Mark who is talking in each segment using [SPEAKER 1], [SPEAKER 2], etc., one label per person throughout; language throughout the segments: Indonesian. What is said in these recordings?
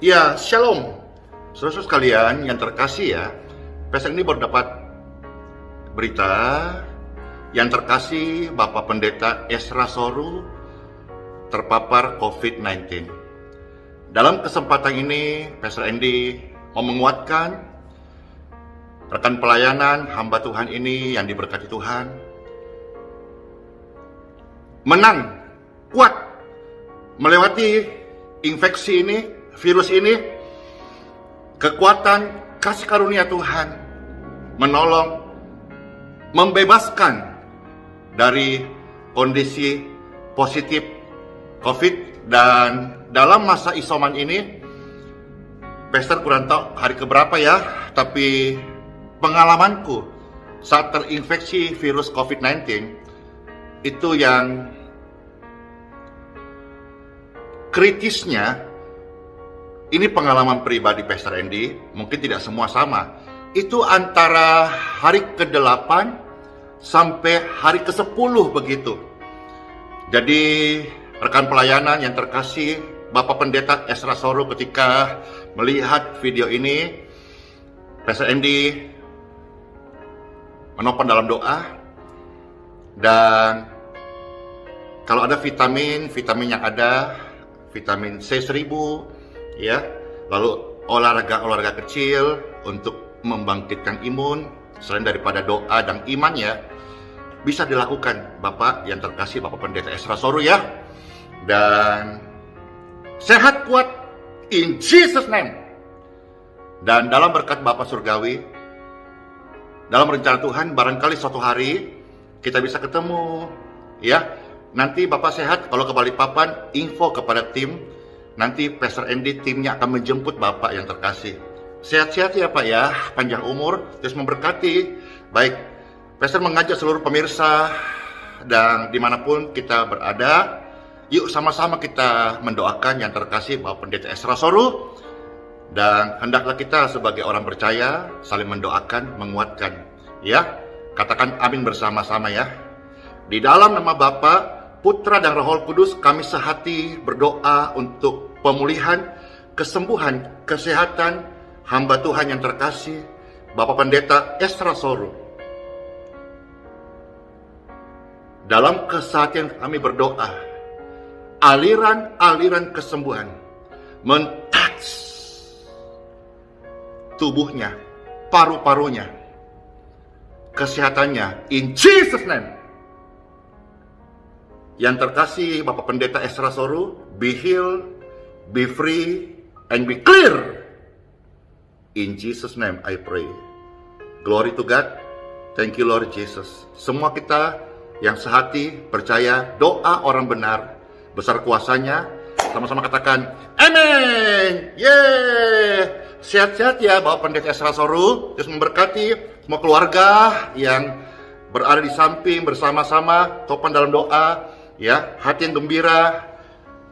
[SPEAKER 1] Ya, Shalom. Saudara sekalian yang terkasih ya, Pastor ini baru dapat berita yang terkasih Bapak Pendeta Ezra Soru terpapar COVID-19. Dalam kesempatan ini, Pastor Andy mau menguatkan rekan pelayanan hamba Tuhan ini yang diberkati Tuhan. Menang, kuat, melewati infeksi ini, virus ini. Kekuatan kasih karunia Tuhan menolong, membebaskan dari kondisi positif COVID. Dan dalam masa isoman ini, Pastor kurang tahu hari keberapa ya, tapi pengalamanku saat terinfeksi virus COVID-19 itu yang kritisnya, ini pengalaman pribadi Pastor Andy, mungkin tidak semua sama. Itu antara hari ke-8 sampai hari ke-10 begitu. Jadi rekan pelayanan yang terkasih, Bapak Pendeta Ezra Soru ketika melihat video ini, Pastor Andy menopang dalam doa. Dan kalau ada vitamin yang ada, vitamin C1000, ya, lalu olahraga kecil untuk membangkitkan imun selain daripada doa dan iman ya, bisa dilakukan Bapak yang terkasih, Bapak Pendeta Ezra Soru ya. Dan sehat kuat in Jesus name. Dan dalam berkat Bapak Surgawi, dalam rencana Tuhan, barangkali suatu hari kita bisa ketemu ya. Nanti Bapak sehat, kalau ke Balikpapan, info kepada tim. Nanti Pastor Andy timnya akan menjemput Bapak yang terkasih. Sehat-sehat ya Pak ya, panjang umur, terus memberkati. Baik, Pastor mengajak seluruh pemirsa dan dimanapun kita berada, yuk sama-sama kita mendoakan yang terkasih Bapak Pendeta Ezra Soru. Dan hendaklah kita sebagai orang percaya saling mendoakan, menguatkan. Ya, katakan amin bersama-sama ya. Di dalam nama Bapa, Putra dan Roh Kudus, kami sehati berdoa untuk pemulihan, kesembuhan, kesehatan hamba Tuhan yang terkasih, Bapak Pendeta Ezra Soru. Dalam kesehatan kami berdoa, aliran kesembuhan men-touch tubuhnya, paru-parunya, kesehatannya, in Jesus name. Yang terkasih Bapak Pendeta Ezra Soru, be healed, be free, and be clear. In Jesus name I pray. Glory to God. Thank you Lord Jesus. Semua kita yang sehati percaya doa orang benar besar kuasanya, sama-sama katakan amin. Yeah. Sehat-sehat ya Bapak Pendeta Ezra Soru. Terus memberkati semua keluarga yang berada di samping bersama-sama, topan dalam doa. Ya, hati yang gembira,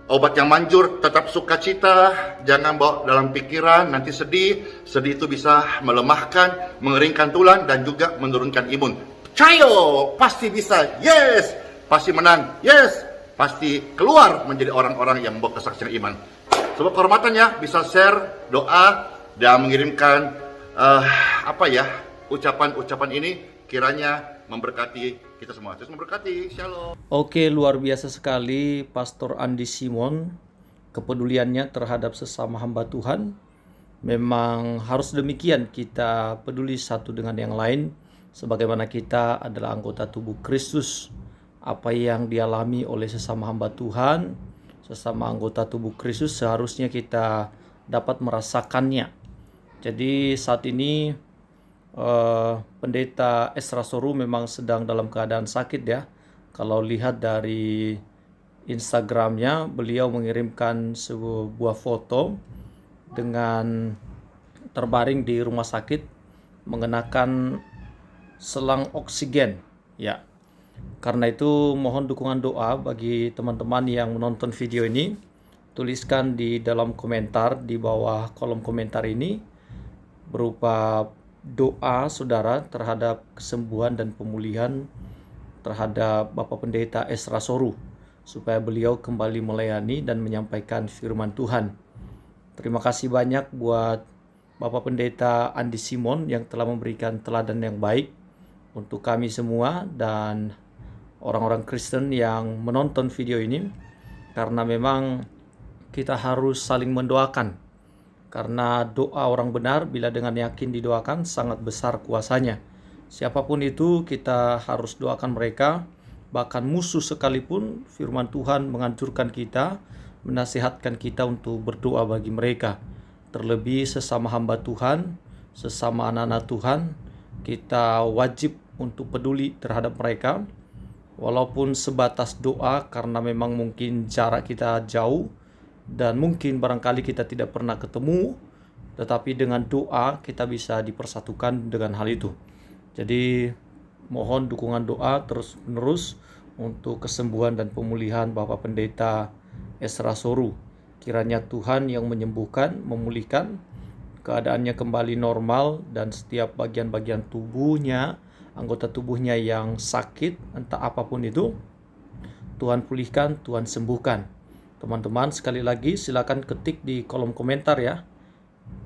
[SPEAKER 1] obat yang manjur, tetap sukacita, jangan bawa dalam pikiran, nanti sedih itu bisa melemahkan, mengeringkan tulang, dan juga menurunkan imun. Percaya, pasti bisa, yes, pasti menang, yes, pasti keluar menjadi orang-orang yang membawa kesaksian iman. Sebab kehormatan ya, bisa share doa, dan mengirimkan, ucapan-ucapan ini, kiranya memberkati kita semua. Terus memberkati, shalom.
[SPEAKER 2] Oke, luar biasa sekali Pastor Andy Simon, kepeduliannya terhadap sesama hamba Tuhan. Memang harus demikian, kita peduli satu dengan yang lain, sebagaimana kita adalah anggota tubuh Kristus. Apa yang dialami oleh sesama hamba Tuhan, sesama anggota tubuh Kristus, seharusnya kita dapat merasakannya. Jadi saat ini Pendeta Ezra Soru memang sedang dalam keadaan sakit ya. Kalau lihat dari Instagramnya, beliau mengirimkan sebuah foto dengan terbaring di rumah sakit mengenakan selang oksigen ya. Karena itu mohon dukungan doa bagi teman-teman yang menonton video ini. Tuliskan di dalam komentar, di bawah kolom komentar ini, berupa doa saudara terhadap kesembuhan dan pemulihan terhadap Bapak Pendeta Ezra Soru, supaya beliau kembali melayani dan menyampaikan firman Tuhan. Terima kasih banyak buat Bapak Pendeta Andi Simon yang telah memberikan teladan yang baik untuk kami semua dan orang-orang Kristen yang menonton video ini, karena memang kita harus saling mendoakan, karena doa orang benar bila dengan yakin didoakan sangat besar kuasanya. Siapapun itu kita harus doakan mereka, bahkan musuh sekalipun firman Tuhan menganjurkan kita, menasihatkan kita untuk berdoa bagi mereka. Terlebih sesama hamba Tuhan, sesama anak-anak Tuhan, kita wajib untuk peduli terhadap mereka, walaupun sebatas doa, karena memang mungkin jarak kita jauh dan mungkin barangkali kita tidak pernah ketemu, tetapi dengan doa kita bisa dipersatukan dengan hal itu. Jadi mohon dukungan doa terus-menerus untuk kesembuhan dan pemulihan Bapak Pendeta Ezra Soru. Kiranya Tuhan yang menyembuhkan, memulihkan keadaannya kembali normal, dan setiap bagian-bagian tubuhnya, anggota tubuhnya yang sakit, entah apapun itu, Tuhan pulihkan, Tuhan sembuhkan. Teman-teman, sekali lagi silakan ketik di kolom komentar ya,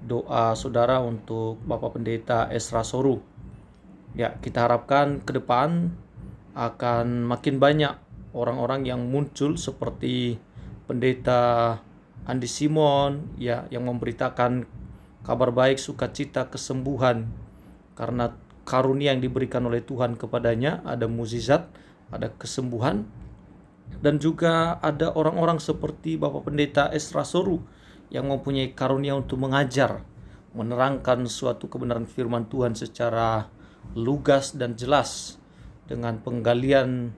[SPEAKER 2] doa saudara untuk Bapak Pendeta Ezra Soru. Ya, kita harapkan ke depan akan makin banyak orang-orang yang muncul seperti Pendeta Andi Simon ya, yang memberitakan kabar baik, sukacita, kesembuhan, karena karunia yang diberikan oleh Tuhan kepadanya, ada mukjizat, ada kesembuhan. Dan juga ada orang-orang seperti Bapak Pendeta Ezra Soru yang mempunyai karunia untuk mengajar, menerangkan suatu kebenaran firman Tuhan secara lugas dan jelas, dengan penggalian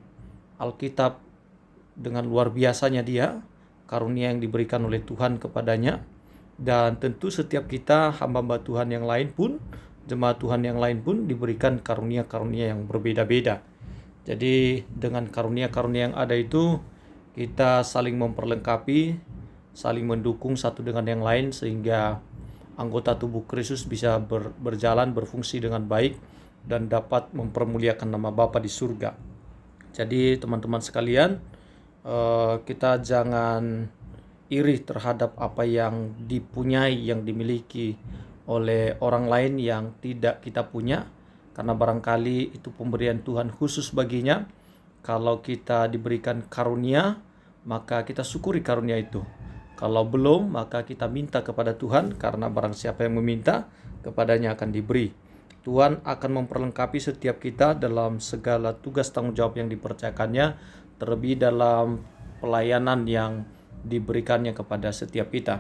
[SPEAKER 2] Alkitab dengan luar biasanya dia, karunia yang diberikan oleh Tuhan kepadanya. Dan tentu setiap kita hamba-hamba Tuhan yang lain pun, jemaat Tuhan yang lain pun diberikan karunia-karunia yang berbeda-beda. Jadi dengan karunia-karunia yang ada itu, kita saling memperlengkapi, saling mendukung satu dengan yang lain, sehingga anggota tubuh Kristus bisa berjalan, berfungsi dengan baik, dan dapat mempermuliakan nama Bapa di surga. Jadi teman-teman sekalian, kita jangan iri terhadap apa yang dipunyai, yang dimiliki oleh orang lain yang tidak kita punya, karena barangkali itu pemberian Tuhan khusus baginya. Kalau kita diberikan karunia, maka kita syukuri karunia itu. Kalau belum, maka kita minta kepada Tuhan, karena barang siapa yang meminta, kepadanya akan diberi. Tuhan akan memperlengkapi setiap kita dalam segala tugas tanggung jawab yang dipercayakannya, terlebih dalam pelayanan yang diberikannya kepada setiap kita.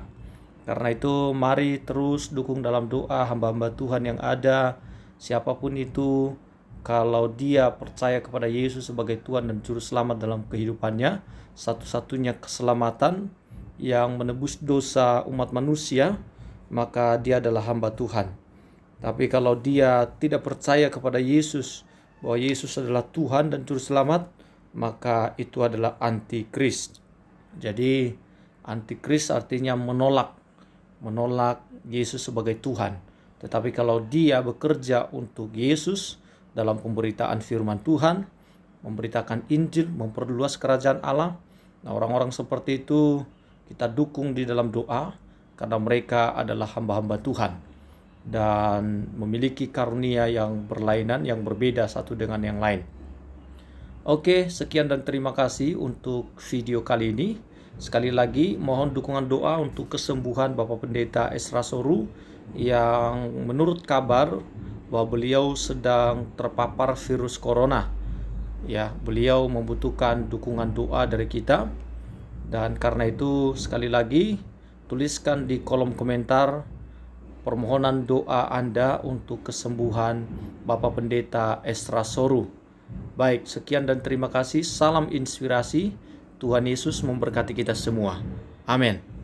[SPEAKER 2] Karena itu mari terus dukung dalam doa hamba-hamba Tuhan yang ada, siapapun itu. Kalau dia percaya kepada Yesus sebagai Tuhan dan Juru Selamat dalam kehidupannya, satu-satunya keselamatan yang menebus dosa umat manusia, maka dia adalah hamba Tuhan. Tapi kalau dia tidak percaya kepada Yesus, bahwa Yesus adalah Tuhan dan Juru Selamat, maka itu adalah antikris. Jadi antikris artinya menolak Yesus sebagai Tuhan. Tetapi kalau dia bekerja untuk Yesus dalam pemberitaan firman Tuhan, memberitakan Injil, memperluas kerajaan Allah, nah orang-orang seperti itu kita dukung di dalam doa, karena mereka adalah hamba-hamba Tuhan dan memiliki karunia yang berlainan, yang berbeda satu dengan yang lain. Oke, sekian dan terima kasih untuk video kali ini. Sekali lagi mohon dukungan doa untuk kesembuhan Bapak Pendeta Ezra Soru, yang menurut kabar bahwa beliau sedang terpapar virus corona. Ya, beliau membutuhkan dukungan doa dari kita. Dan karena itu sekali lagi tuliskan di kolom komentar permohonan doa Anda untuk kesembuhan Bapak Pendeta Ezra Soru. Baik, sekian dan terima kasih. Salam inspirasi. Tuhan Yesus memberkati kita semua. Amin.